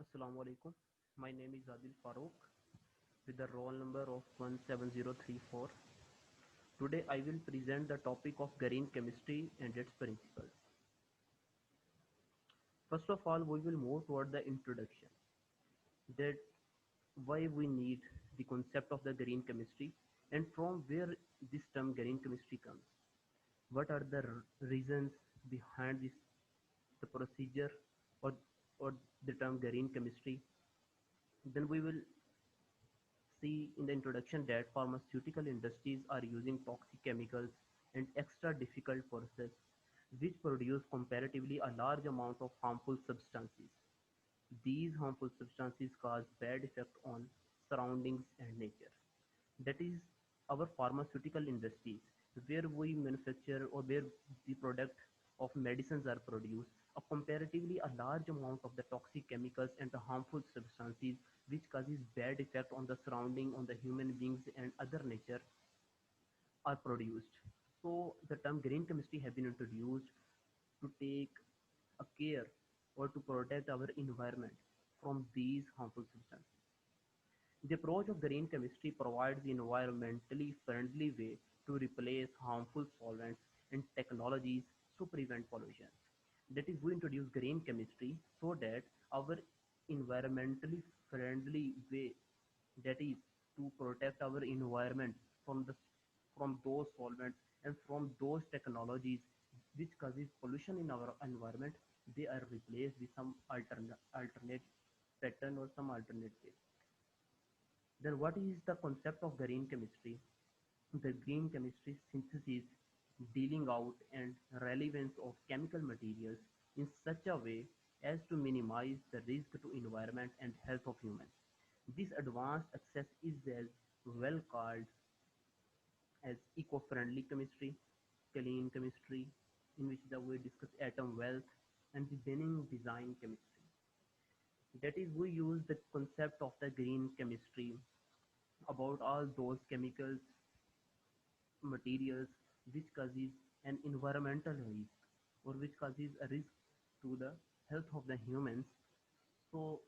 Assalamu alaikum. My name is Adil Farooq with the roll number of 17034. Today I will present the topic of green chemistry and its principles. First of all, we will move toward the introduction, that why we need the concept of the green chemistry and from where this term green chemistry comes. What are the reasons behind this, the procedure or, or the term green chemistry. Then we will see in the introduction that pharmaceutical industries are using toxic chemicals and extra difficult process which produce comparatively a large amount of harmful substances. These harmful substances cause bad effect on surroundings and nature. That is our pharmaceutical industries, where we manufacture or where the product of medicines are produced. A comparatively a large amount of the toxic chemicals and the harmful substances which causes bad effect on the surrounding, on the human beings and other nature are produced. So the term green chemistry have been introduced to take a care or to protect our environment from these harmful substances. The approach of green chemistry provides an environmentally friendly way to replace harmful solvents and technologies to prevent pollution. That is, we introduce green chemistry so that our environmentally friendly way, that is to protect our environment from the from those solvents and from those technologies which causes pollution in our environment, they are replaced with some alternate pattern or some alternate way. Then what is the concept of green chemistry? The green chemistry synthesis dealing out and relevance of chemical materials in such a way as to minimize the risk to environment and health of humans. This advanced access is as well called as eco-friendly chemistry, clean chemistry, in which the we discuss atom wealth, and the Benning design chemistry. That is, we use the concept of the green chemistry about all those chemicals, materials which causes an environmental risk or which causes a risk to the health of the humans. So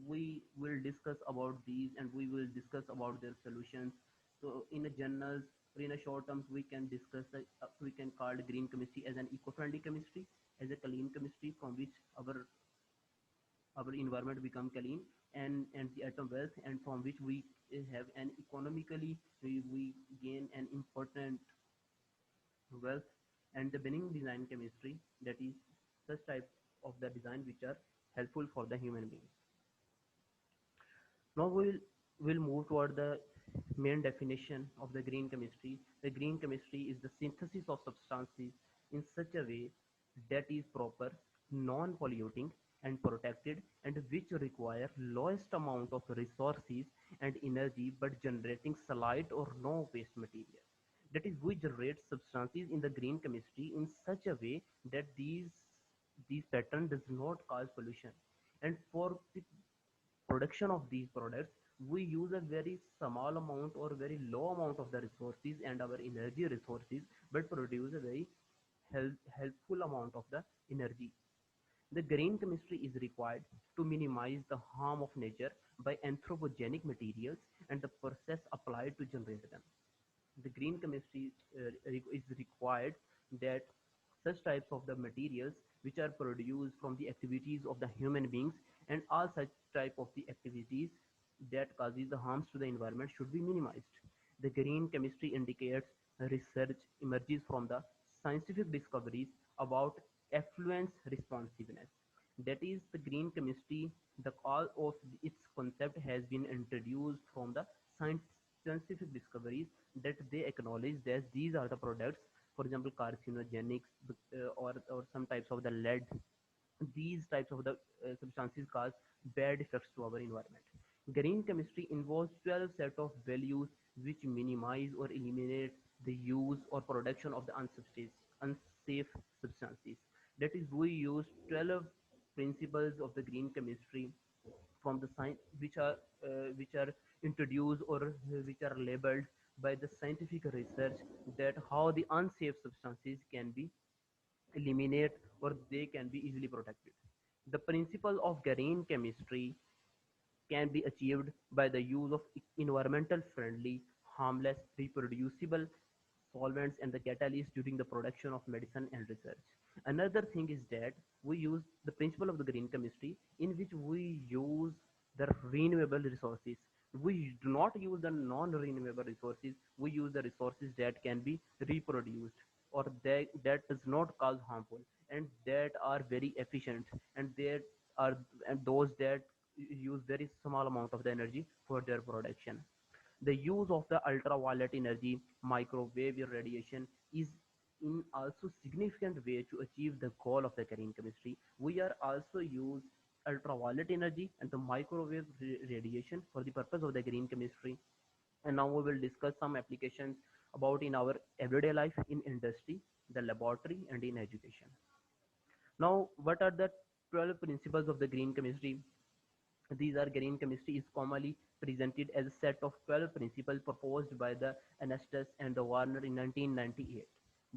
we will discuss about these and we will discuss about their solutions. So in a general or in a short terms, we can discuss we can call green chemistry as an eco-friendly chemistry, as a clean chemistry from which our environment become clean, and the atom wealth, and from which we have an economically we gain an important wealth, and the Benning design chemistry, that is such type of the design which are helpful for the human beings. Now we'll move toward the main definition of the green chemistry. The green chemistry is the synthesis of substances in such a way that is proper, non-polluting and protected, and which require lowest amount of resources and energy but generating slight or no waste material. That is, we generate substances in the green chemistry in such a way that these pattern does not cause pollution. And for the production of these products, we use a very small amount or very low amount of the resources and our energy resources, but produce a very helpful amount of the energy. The green chemistry is required to minimize the harm of nature by anthropogenic materials and the process applied to generate them. The green chemistry is required that such types of the materials which are produced from the activities of the human beings and all such type of the activities that causes the harms to the environment should be minimized. The green chemistry indicates research emerges from the scientific discoveries about effluence responsiveness. That is, the green chemistry, the all of its concept has been introduced from the scientific discoveries that they acknowledge that these are the products, for example carcinogenics, or some types of the lead. These types of the substances cause bad effects to our environment. Green chemistry involves 12 set of values which minimize or eliminate the use or production of the unsafe substances. That is, we use 12 principles of the green chemistry from the science which are introduced or which are labeled by the scientific research, that how the unsafe substances can be eliminated or they can be easily protected. The principle of green chemistry can be achieved by the use of environmental friendly, harmless, reproducible solvents and the catalysts during the production of medicine and research. Another thing is that we use the principle of the green chemistry in which we use the renewable resources. We do not use the non-renewable resources. We use the resources that can be reproduced or that does not cause harmful and that are very efficient and that are and those that use very small amount of the energy for their production. The use of the ultraviolet energy, microwave radiation is in also significant way to achieve the goal of the green chemistry. We are also use ultraviolet energy and the microwave radiation for the purpose of the green chemistry. And now we will discuss some applications about in our everyday life in industry, the laboratory and in education. Now, what are the 12 principles of the green chemistry? These are green chemistry is commonly presented as a set of 12 principles proposed by the Anastas and the Warner in 1998.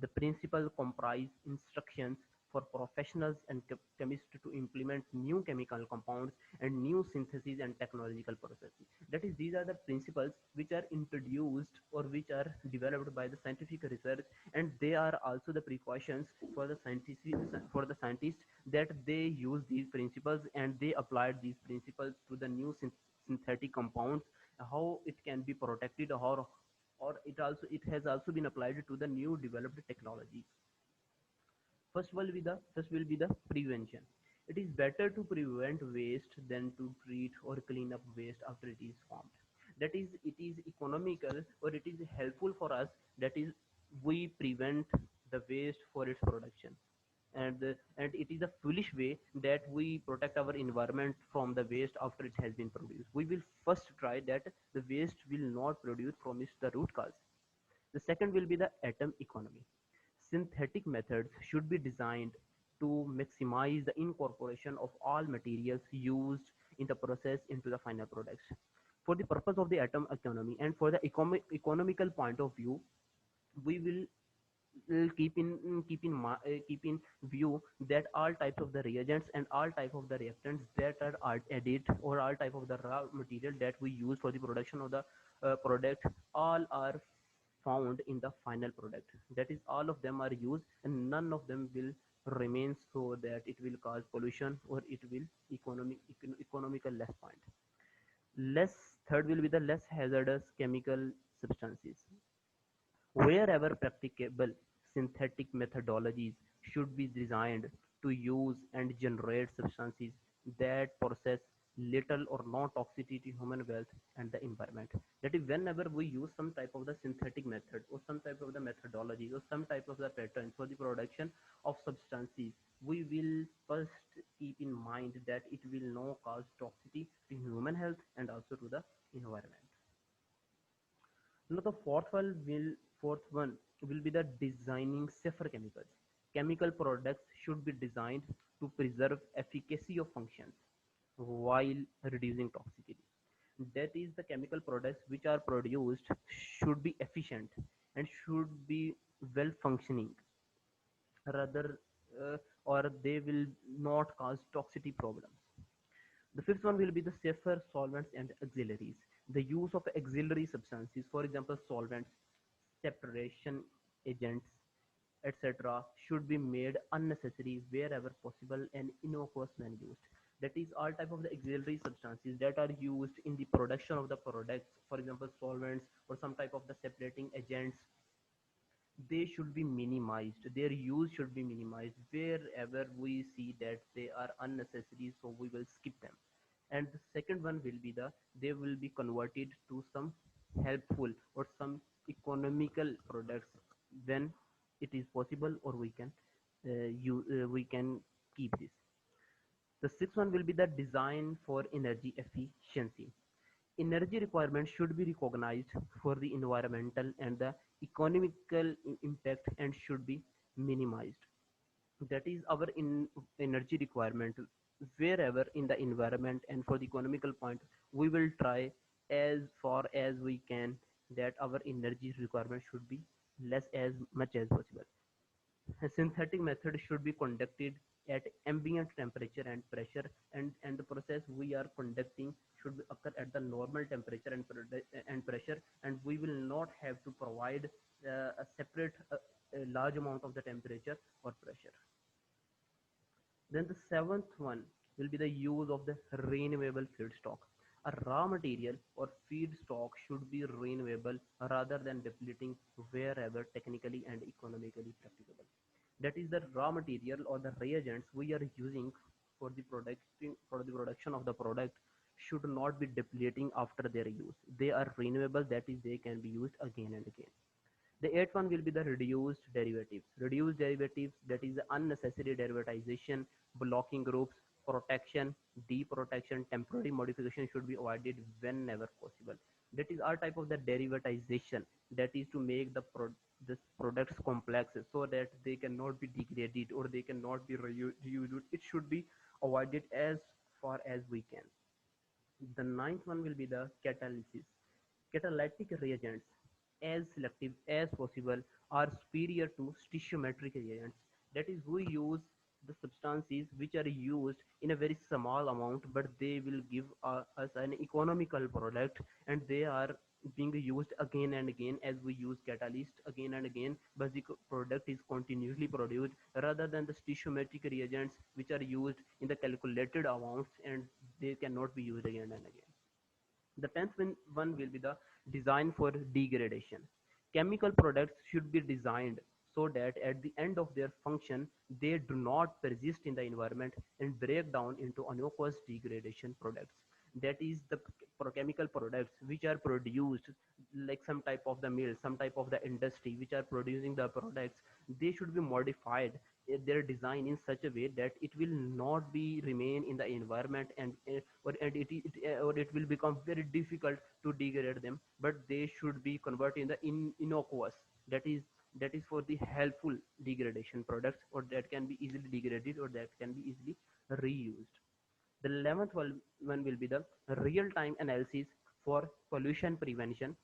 The principles comprise instructions for professionals and chemists to implement new chemical compounds and new synthesis and technological processes. That is, these are the principles which are introduced or which are developed by the scientific research, and they are also the precautions for the scientists that they use these principles and they applied these principles to the new synthetic compounds, how it can be protected or it has also been applied to the new developed technologies. First will be the prevention. It is better to prevent waste than to treat or clean up waste after it is formed. That is, it is economical or it is helpful for us. That is, we prevent the waste for its production, and it is a foolish way that we protect our environment from the waste after it has been produced. We will first try that the waste will not produce from its the root cause. The second will be the atom economy. Synthetic methods should be designed to maximize the incorporation of all materials used in the process into the final products. For the purpose of the atom economy and for the economical point of view, we will keep in view that all types of the reagents and all type of the reactants that are added or all type of the raw material that we use for the production of the product all are found in the final product. That is, all of them are used and none of them will remain so that it will cause pollution or it will economical less point. Less Third will be the less hazardous chemical substances. Wherever practicable, synthetic methodologies should be designed to use and generate substances that possess little or no toxicity to human health and the environment. That is, whenever we use some type of the synthetic method or some type of the methodology or some type of the pattern for the production of substances, we will first keep in mind that it will not cause toxicity to human health and also to the environment. Now the fourth one will be the designing safer chemicals. Chemical products should be designed to preserve efficacy of functions while reducing toxicity. That is, the chemical products which are produced should be efficient and should be well functioning rather or they will not cause toxicity problems. The fifth one will be the safer solvents and auxiliaries. The use of auxiliary substances, for example, solvents, separation agents, etc., should be made unnecessary wherever possible and innocuous when used. That is, all type of the auxiliary substances that are used in the production of the products, for example, solvents or some type of the separating agents, they should be minimized. Their use should be minimized wherever we see that they are unnecessary, so we will skip them. And the second one will be they will be converted to some helpful or some economical products when it is possible, or we can keep this. The sixth one will be the design for energy efficiency. Energy requirements should be recognized for the environmental and the economical impact and should be minimized. That is our energy requirement. Wherever in the environment and for the economical point, we will try as far as we can that our energy requirement should be less as much as possible. A synthetic method should be conducted at ambient temperature and pressure, and the process we are conducting should occur at the normal temperature and pressure, and we will not have to provide a separate a large amount of the temperature or pressure. Then the seventh one will be the use of the renewable feedstock. A raw material or feedstock should be renewable rather than depleting wherever technically and economically practicable. That is, the raw material or the reagents we are using for the production of the product should not be depleting after their use. They are renewable, that is, they can be used again and again. The eighth one will be the reduced derivatives. Reduced derivatives, that is the unnecessary derivatization, blocking groups, protection, deprotection, temporary modification should be avoided whenever possible. That is our type of the derivatization. That is to make this products complex so that they cannot be degraded or they cannot be reused. It should be avoided as far as we can. The ninth one will be the catalysis. Catalytic reagents, as selective as possible, are superior to stoichiometric reagents. That is, we use the substances which are used in a very small amount, but they will give us an economical product, and they are being used again and again as we use catalyst again and again, but the product is continuously produced rather than the stoichiometric reagents which are used in the calculated amounts and they cannot be used again and again. The tenth one will be the design for degradation. Chemical products should be designed so that at the end of their function, they do not persist in the environment and break down into aqueous degradation products. That is, the chemical products which are produced, like some type of the mill, some type of the industry which are producing the products, they should be modified their design in such a way that it will not be remain in the environment, or it will become very difficult to degrade them, but they should be converted in the innocuous, that is, for the helpful degradation products, or that can be easily degraded or that can be easily reused. The 11th one will be the real-time analysis for pollution prevention.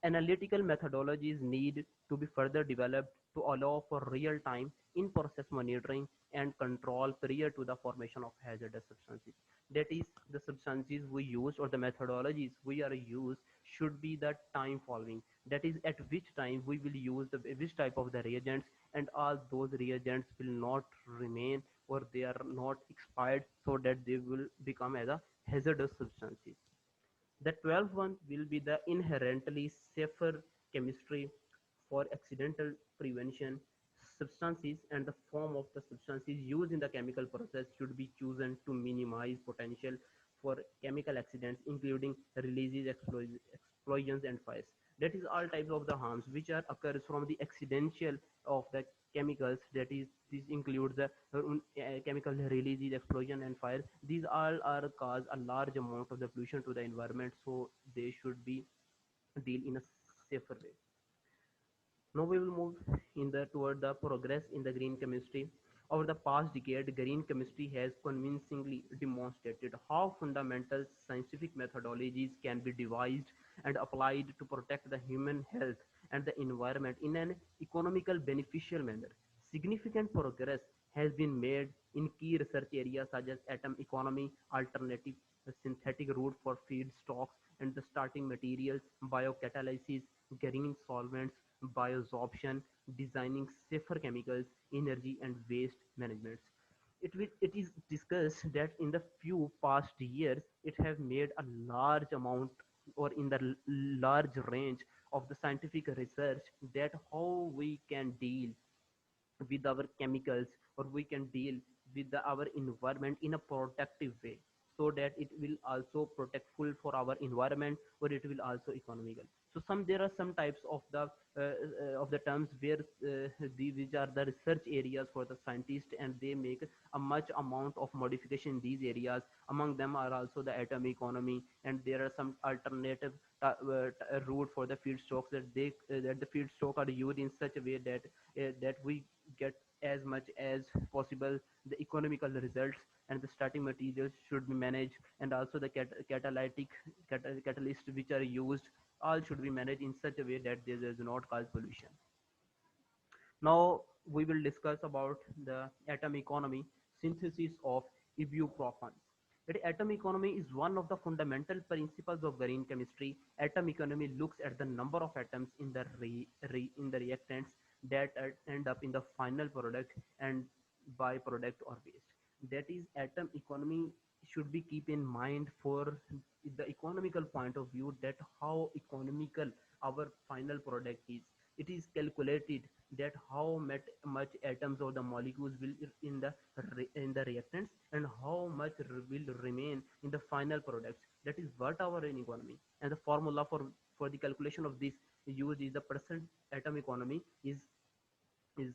Analytical methodologies need to be further developed to allow for real-time in-process monitoring and control prior to the formation of hazardous substances. That is, the substances we use or the methodologies we are use should be the time following. That is, at which time we will use which type of the reagents, and all those reagents will not remain or they are not expired so that they will become as a hazardous substances. The 12th one will be the inherently safer chemistry for accidental prevention. Substances and the form of the substances used in the chemical process should be chosen to minimize potential for chemical accidents, including releases, explosions, and fires. That is all types of the harms which are occurs from the accidental of the chemicals. That is, this includes the chemical releases, explosion, and fire. These all are cause a large amount of the pollution to the environment, so they should be deal in a safer way. Now we will move toward the progress in the green chemistry. Over the past decade, green chemistry has convincingly demonstrated how fundamental scientific methodologies can be devised and applied to protect the human health and the environment in an economical beneficial manner. Significant progress has been made in key research areas such as atom economy, alternative synthetic route for feedstocks and the starting materials, biocatalysis, green solvents, bioabsorption, designing safer chemicals, energy and waste management. It is discussed that in the few past years, it has made a large amount or in the large range of the scientific research that how we can deal with our chemicals or we can deal with our environment in a protective way so that it will also protectful for our environment or it will also economical. So there are some types of the terms where which are the research areas for the scientists, and they make a much amount of modification in these areas. Among them are also the atom economy, and there are some alternative route for the feedstocks that the feedstock are used in such a way that we get as much as possible the economical results, and the starting materials should be managed, and also the catalysts which are used all should be managed in such a way that they does not cause pollution. Now we will discuss about the atom economy, synthesis of ibuprofens. That atom economy is one of the fundamental principles of green chemistry. Atom economy looks at the number of atoms in the in the reactants that end up in the final product and byproduct or waste. That is, atom economy should be keep in mind for the economical point of view, that how economical our final product is. It is calculated that how much atoms or the molecules will in the in the reactants, and how much will remain in the final products. That is what our in economy, and the formula for the calculation of this used is the percent atom economy is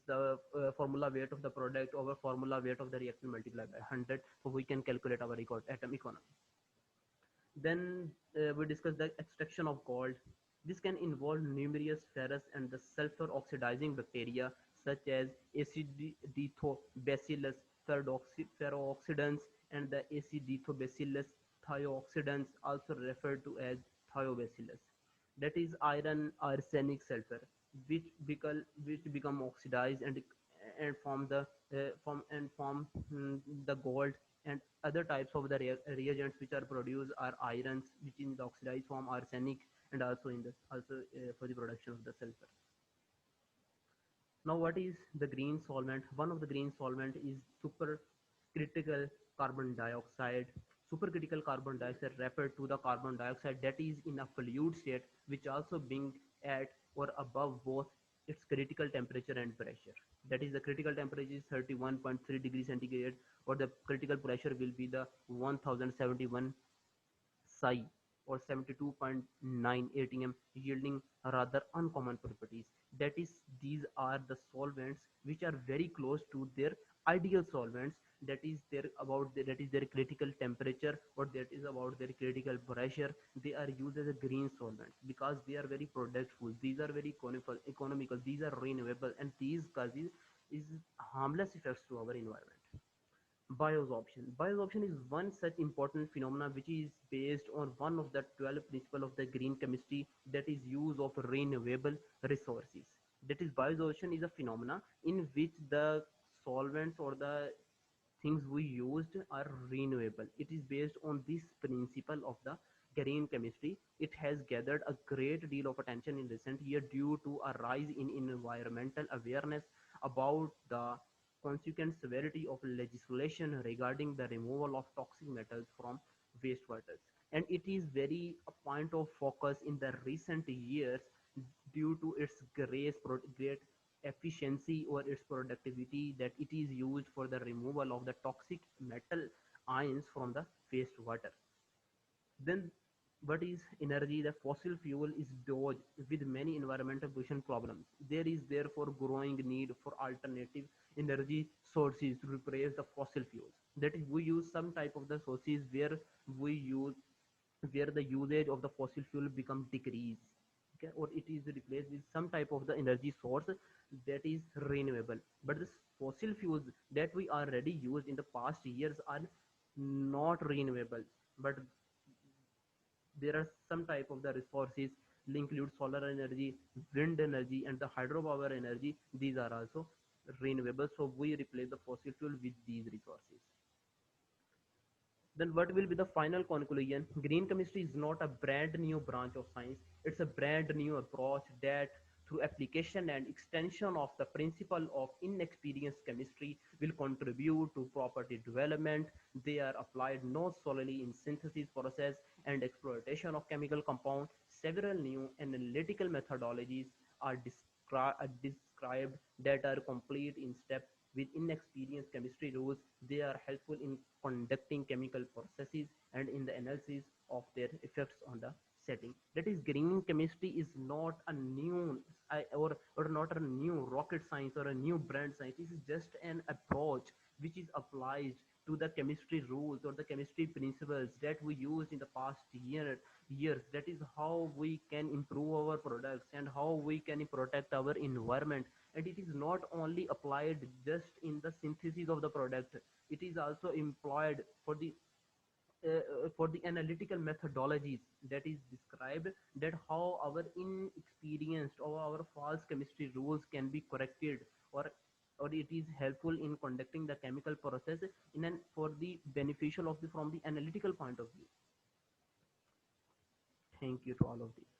the formula weight of the product over formula weight of the reactant multiplied by 100, so we can calculate our atom economy. Then we discuss the extraction of gold. This can involve numerous ferrous and the sulfur oxidizing bacteria such as Aciditobacillus ferrooxidans and the Aciditobacillus thiooxidans, also referred to as thiobacillus. That is iron, arsenic, sulfur, which become oxidized and form the gold. And other types of the reagents which are produced are irons, which in the oxidized form, arsenic, and also in the for the production of the sulfur. Now, what is the green solvent? One of the green solvent is supercritical carbon dioxide. Supercritical carbon dioxide referred to the carbon dioxide that is in a fluid state, which also being at or above both its critical temperature and pressure. That is, the critical temperature is 31.3 degrees centigrade, or the critical pressure will be the 1071 psi or 72.9 atm, yielding rather uncommon properties. That is, these are the solvents which are very close to their ideal solvents. That is that is their critical temperature, or that is about their critical pressure. They are used as a green solvents because they are very productful. These are very economical. These are renewable, and these causes is harmless effects to our environment. Bioabsorption. Bioabsorption is one such important phenomenon which is based on one of the 12 principles of the green chemistry, that is use of renewable resources. That is, bioabsorption is a phenomena in which the solvents or the things we used are renewable. It is based on this principle of the green chemistry. It has gathered a great deal of attention in recent years due to a rise in environmental awareness about the consequent severity of legislation regarding the removal of toxic metals from wastewaters. And it is very a point of focus in the recent years due to its great efficiency or its productivity, that it is used for the removal of the toxic metal ions from the wastewater. Then what is energy? The fossil fuel is dodged with many environmental pollution problems. There is therefore growing need for alternative energy sources to replace the fossil fuels. That is, we use some type of the sources we use where the usage of the fossil fuel become decreased, okay, or it is replaced with some type of the energy source that is renewable. But the fossil fuels that we already used in the past years are not renewable, but there are some type of the resources include solar energy, wind energy, and the hydropower energy. These are also renewable, so we replace the fossil fuel with these resources. Then what will be the final conclusion? Green chemistry is not a brand new branch of science. It's a brand new approach that through application and extension of the principle of inexperienced chemistry will contribute to property development. They are applied not solely in synthesis process and exploitation of chemical compounds. Several new analytical methodologies are described that are complete in step with inexperienced chemistry rules. They are helpful in conducting chemical processes and in the analysis of their effects on the setting. That is, green chemistry is not a new or not a new rocket science or a new brand science. It is just an approach which is applied to the chemistry rules or the chemistry principles that we used in the past years. That is how we can improve our products and how we can protect our environment. And it is not only applied just in the synthesis of the product, it is also employed for the analytical methodologies that is described, that how our inexperienced or our false chemistry rules can be corrected or or it is helpful in conducting the chemical process in an for the beneficial of the from the analytical point of view. Thank you to all of you.